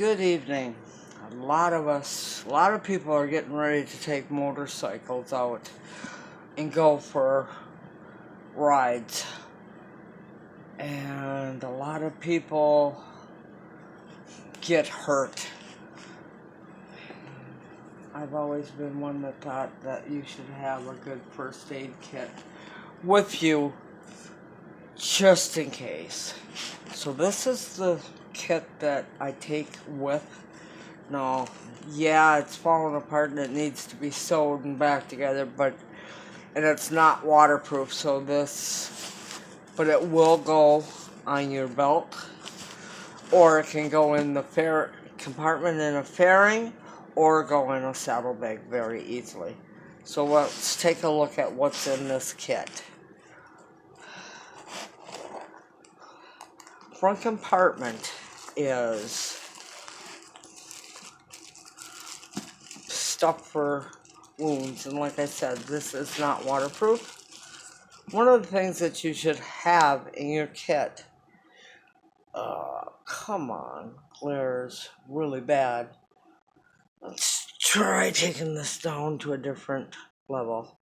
Good evening. A lot of people are getting ready to take motorcycles out and go for rides. And a lot of people get hurt. I've always been one that thought that you should have a good first aid kit with you just in case. So this is the kit that I take with. No, yeah, it's falling apart and it needs to be sewed and back together, and it's not waterproof, but it will go on your belt, or it can go in the compartment in a fairing, or go in a saddlebag very easily. So let's take a look at what's in this kit. Front compartment is stuff for wounds, and like I said, this is not waterproof. One of the things that you should have in your kit, come on, glare's really bad. Let's try taking this down to a different level.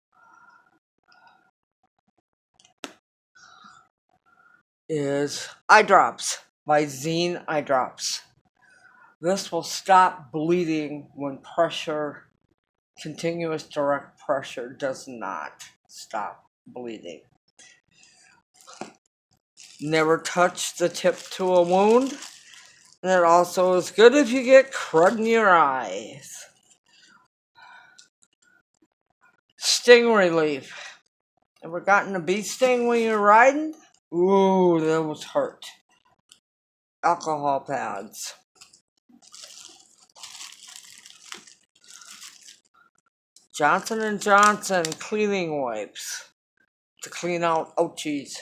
Is eye drops, Visine eye drops. This will stop bleeding when continuous direct pressure does not stop bleeding. Never touch the tip to a wound. And it also is good if you get crud in your eyes. Sting relief. Ever gotten a bee sting when you're riding? Ooh, that was hurt. Alcohol pads. Johnson & Johnson cleaning wipes to clean out ouchies.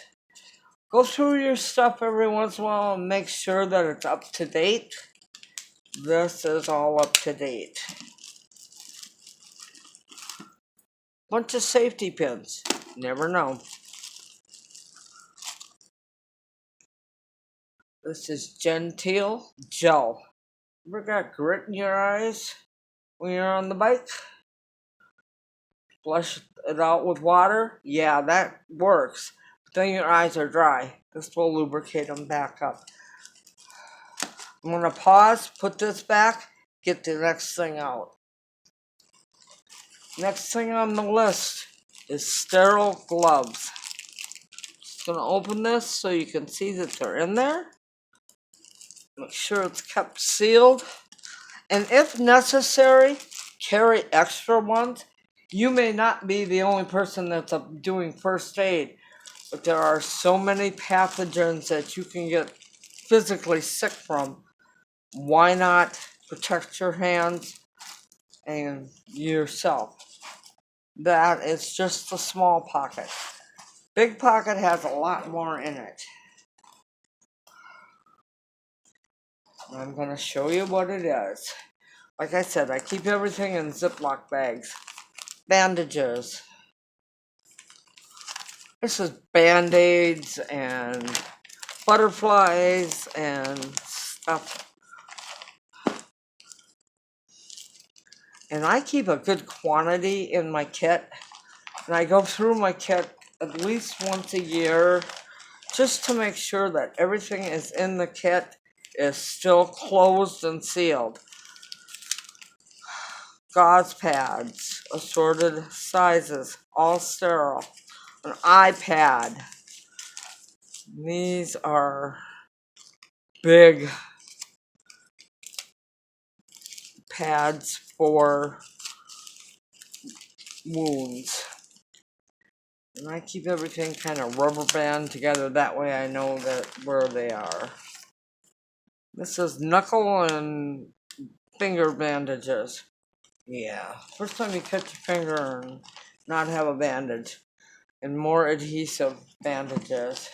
Go through your stuff every once in a while and make sure that it's up to date. This is all up to date. Bunch of safety pins. Never know. This is Genteel Gel. Ever got grit in your eyes when you're on the bike? Flush it out with water? Yeah, that works. But then your eyes are dry. This will lubricate them back up. I'm going to pause, put this back, get the next thing out. Next thing on the list is Sterile Gloves. Just going to open this so you can see that they're in there. Make sure it's kept sealed. And if necessary, carry extra ones. You may not be the only person that's doing first aid, but there are so many pathogens that you can get physically sick from. Why not protect your hands and yourself? That is just a small pocket. Big pocket has a lot more in it. I'm going to show you what it is. Like I said, I keep everything in Ziploc bags. Bandages. This is Band-Aids and butterflies and stuff. And I keep a good quantity in my kit. And I go through my kit at least once a year just to make sure that everything is in the kit is still closed and sealed. Gauze pads, assorted sizes, all sterile. An iPad. These are big pads for wounds. And I keep everything kind of rubber band together, that way I know that where they are. This is knuckle and finger bandages. Yeah, first time you cut your finger and not have a bandage. And more adhesive bandages.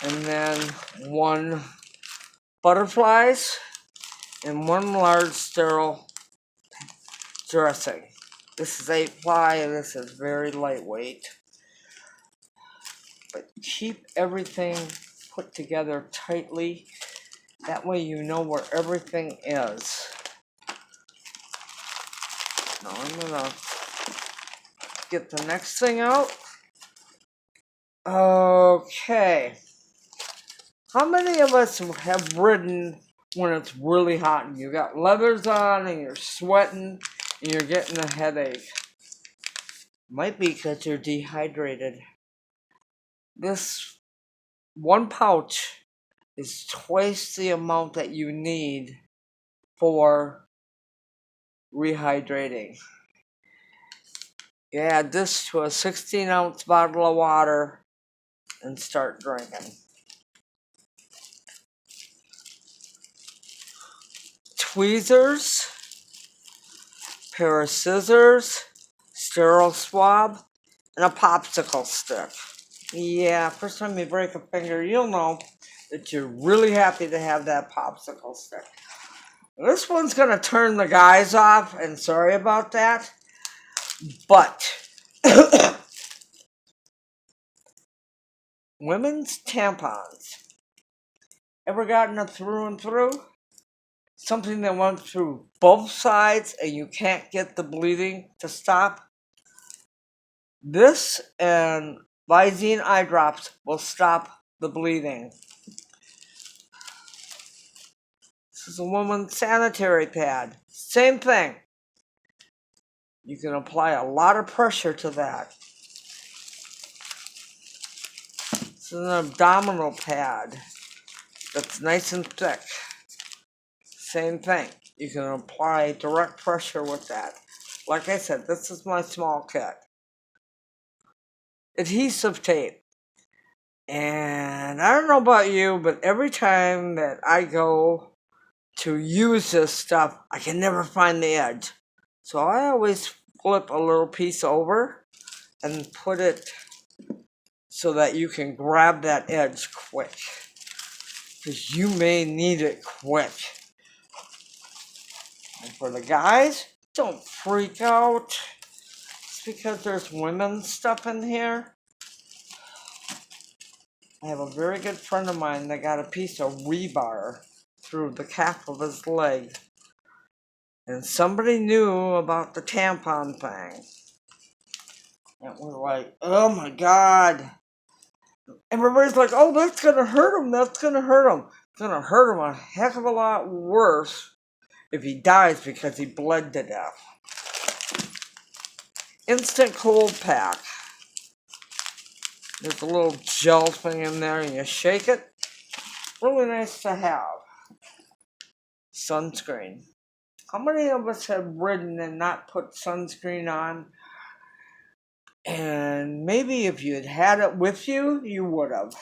And then one butterflies and one large sterile dressing. This is 8-ply and this is very lightweight. But keep everything put together tightly That way you know where everything is. Now I'm gonna get the next thing out. Okay. How many of us have ridden when it's really hot and you got leathers on and you're sweating and you're getting a headache? Might be because you're dehydrated. This one pouch is twice the amount that you need for rehydrating. You add this to a 16-ounce bottle of water and start drinking. Tweezers, pair of scissors, sterile swab, and a popsicle stick. Yeah, first time you break a finger, you'll know that you're really happy to have that popsicle stick. This one's going to turn the guys off, and sorry about that, but women's tampons. Ever gotten a through and through? Something that went through both sides and you can't get the bleeding to stop? This and Visine eye drops will stop the bleeding. This is a woman's sanitary pad. Same thing. You can apply a lot of pressure to that. This is an abdominal pad that's nice and thick. Same thing. You can apply direct pressure with that. Like I said, this is my small kit. Adhesive tape. And I don't know about you, but every time that I go to use this stuff, I can never find the edge. So I always flip a little piece over and put it so that you can grab that edge quick. Because you may need it quick. And for the guys, don't freak out. It's because there's women's stuff in here. I have a very good friend of mine that got a piece of rebar through the calf of his leg. And somebody knew about the tampon thing. And we're like, oh my God. Everybody's like, oh, that's going to hurt him. That's going to hurt him. It's going to hurt him a heck of a lot worse if he dies because he bled to death. Instant cold pack. There's a little gel thing in there and you shake it. Really nice to have. Sunscreen. How many of us have ridden and not put sunscreen on? And maybe if you had had it with you, you would have.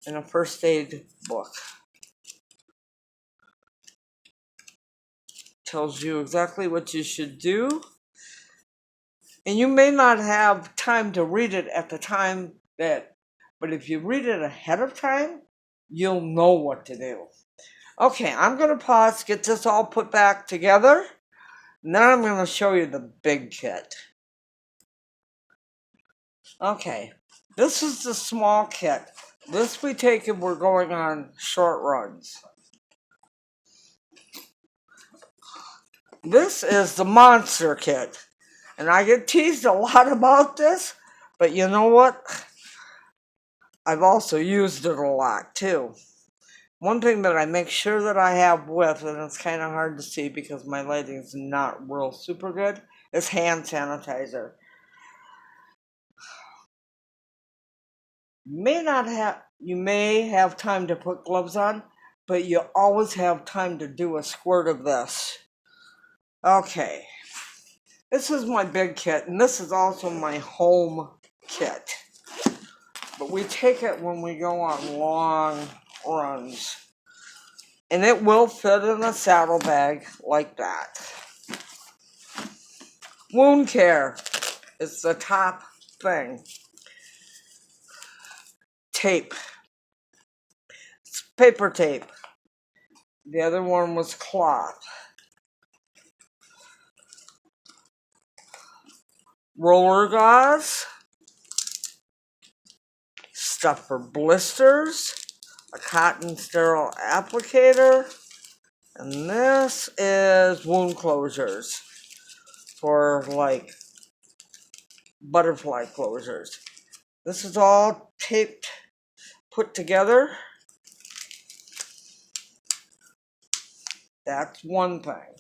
In a first aid book. Tells you exactly what you should do. And you may not have time to read it at the time but if you read it ahead of time, you'll know what to do. Okay, I'm going to pause, get this all put back together. Now I'm going to show you the big kit. Okay, this is the small kit. This we take if we're going on short runs. This is the monster kit. And I get teased a lot about this, but you know what? I've also used it a lot too. One thing that I make sure that I have with, and it's kind of hard to see because my lighting's not real super good, is hand sanitizer. You may have time to put gloves on, but you always have time to do a squirt of this. Okay. This is my big kit, and this is also my home kit. But we take it when we go on long runs. And it will fit in a saddlebag like that. Wound care is the top thing. Tape. It's paper tape. The other one was cloth. Roller gauze. Stuff for blisters. a cotton sterile applicator, and this is wound closures for like butterfly closures. This is all taped, put together. That's one thing.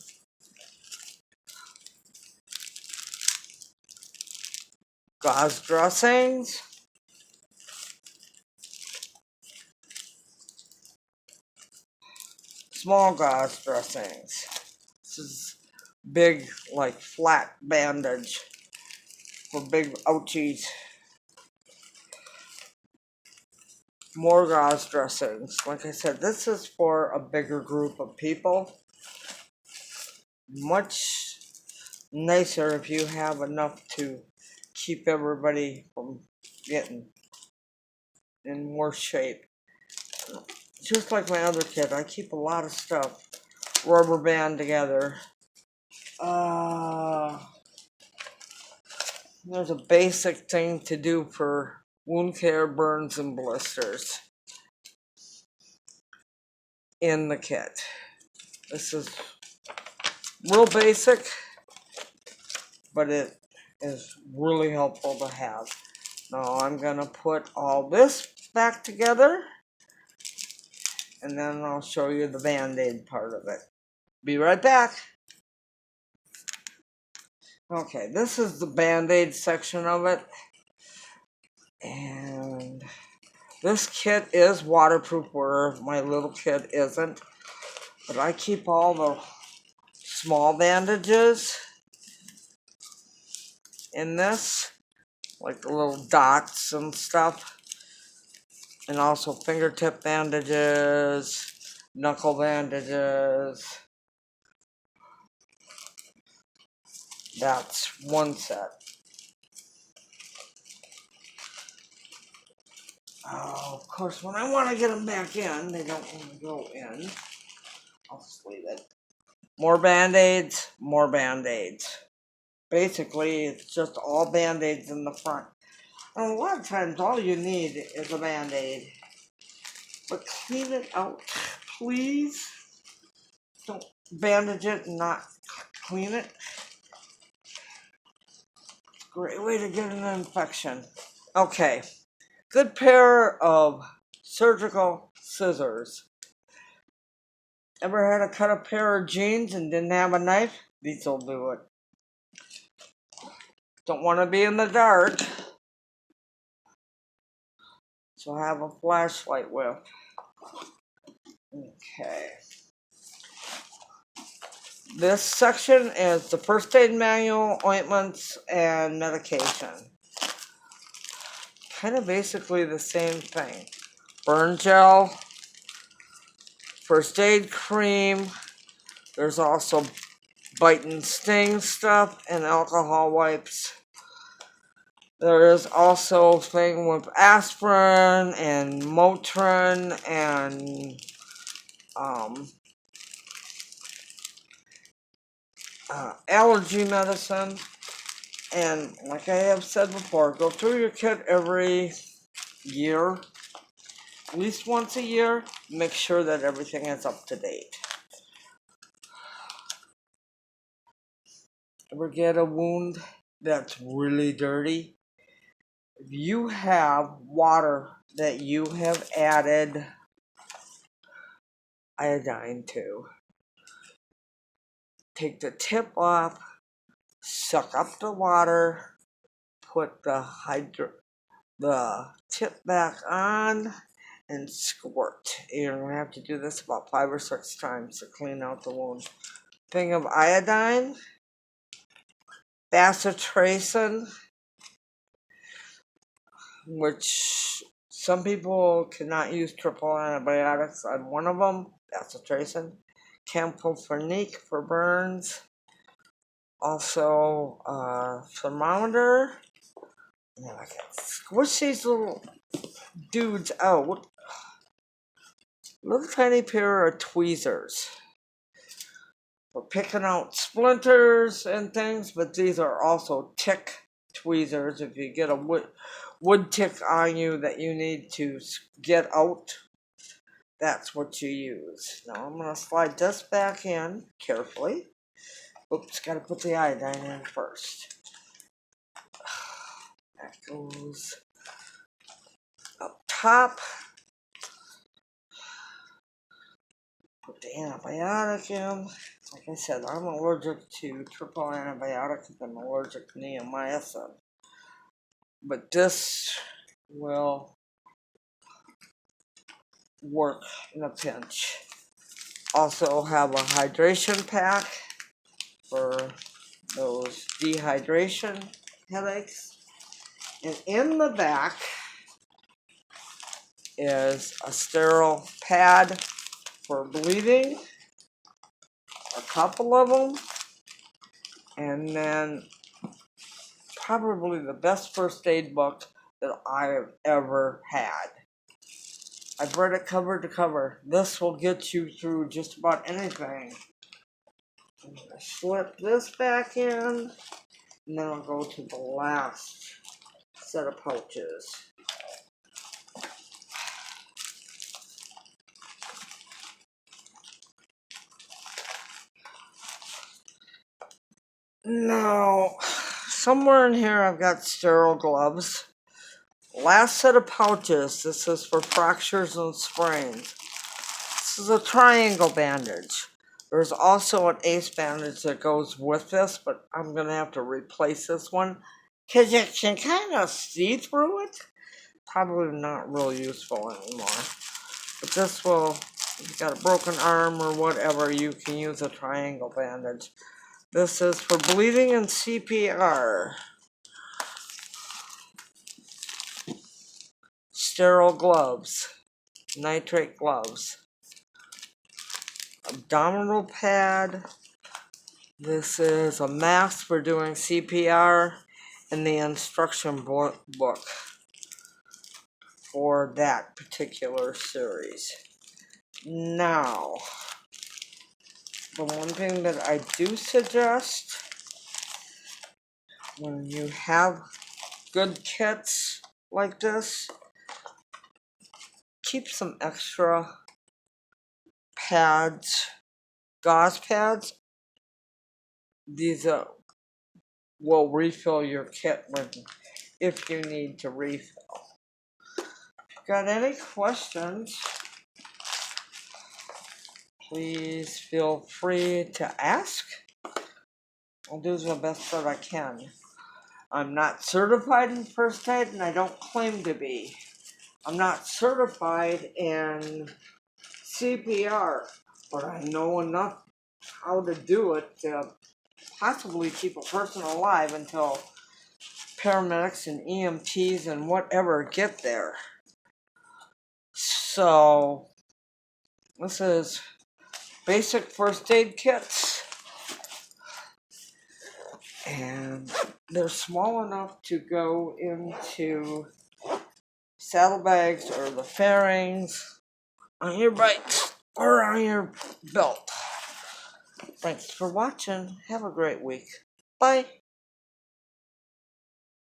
Gauze dressings. Small gauze dressings. This is big, like flat bandage for big ouchies. More gauze dressings. Like I said, this is for a bigger group of people. Much nicer if you have enough to keep everybody from getting in worse shape. Just like my other kit, I keep a lot of stuff rubber band together. There's a basic thing to do for wound care, burns, and blisters in the kit. This is real basic, but it is really helpful to have. Now I'm gonna put all this back together, and then I'll show you the Band-Aid part of it. Be right back. Okay, this is the Band-Aid section of it, and this kit is waterproof where my little kit isn't, but I keep all the small bandages in this, like the little dots and stuff, and also fingertip bandages, knuckle bandages. That's one set. Oh, of course, when I want to get them back in, they don't want to go in. I'll just leave it. More Band-Aids, more Band-Aids. Basically, it's just all Band-Aids in the front. And a lot of times, all you need is a Band-Aid. But clean it out, please. Don't bandage it and not clean it. Great way to get an infection. Okay, good pair of surgical scissors. Ever had to cut a pair of jeans and didn't have a knife? These will do it. Don't want to be in the dark, so have a flashlight with. Okay. This section is the first aid manual, ointments, and medication. Kind of basically the same thing. Burn gel, first aid cream. There's also bite and sting stuff and alcohol wipes. There is also a thing with aspirin and Motrin and allergy medicine. And like I have said before, go through your kit every year, at least once a year. Make sure that everything is up to date. Ever get a wound that's really dirty? If you have water that you have added iodine to, take the tip off, suck up the water, put the tip back on, and squirt. You're going to have to do this about 5 or 6 times to clean out the wound. Thing of iodine, bacitracin, which some people cannot use triple antibiotics. I'm one of them, bacitracin. Camphophenique for burns. Also, thermometer. Now I can squish these little dudes out. Little tiny pair of tweezers for picking out splinters and things, but these are also tick tweezers. If you get a wood tick on you that you need to get out, that's what you use. Now I'm going to slide this back in carefully. Oops, got to put the iodine in first. That goes up top. Put the antibiotic in. Like I said, I'm allergic to triple antibiotic because I'm allergic to neomycin. But this will work in a pinch. Also have a hydration pack for those dehydration headaches. And in the back is a sterile pad for bleeding, a couple of them, and then probably the best first aid book that I've ever had. I've read it cover to cover. This will get you through just about anything. I'm going to slip this back in, and then I'll go to the last set of pouches. Now, somewhere in here I've got sterile gloves. Last set of pouches, this is for fractures and sprains. This is a triangle bandage. There's also an ace bandage that goes with this, but I'm going to have to replace this one because you can kind of see through it. Probably not real useful anymore. But this will, if you've got a broken arm or whatever, you can use a triangle bandage. This is for bleeding and CPR. Sterile gloves, nitrate gloves. Abdominal pad. This is a mask for doing CPR and the instruction book for that particular series. Now, the one thing that I do suggest when you have good kits like this, keep some extra pads, gauze pads. These will refill your kit if you need to refill. If you've got any questions, please feel free to ask. I'll do the best that I can. I'm not certified in first aid, and I don't claim to be. I'm not certified in CPR, but I know enough how to do it to possibly keep a person alive until paramedics and EMTs and whatever get there. So, this is basic first aid kits. And they're small enough to go into saddlebags or the fairings, on your bike, or on your belt. Thanks for watching. Have a great week. Bye.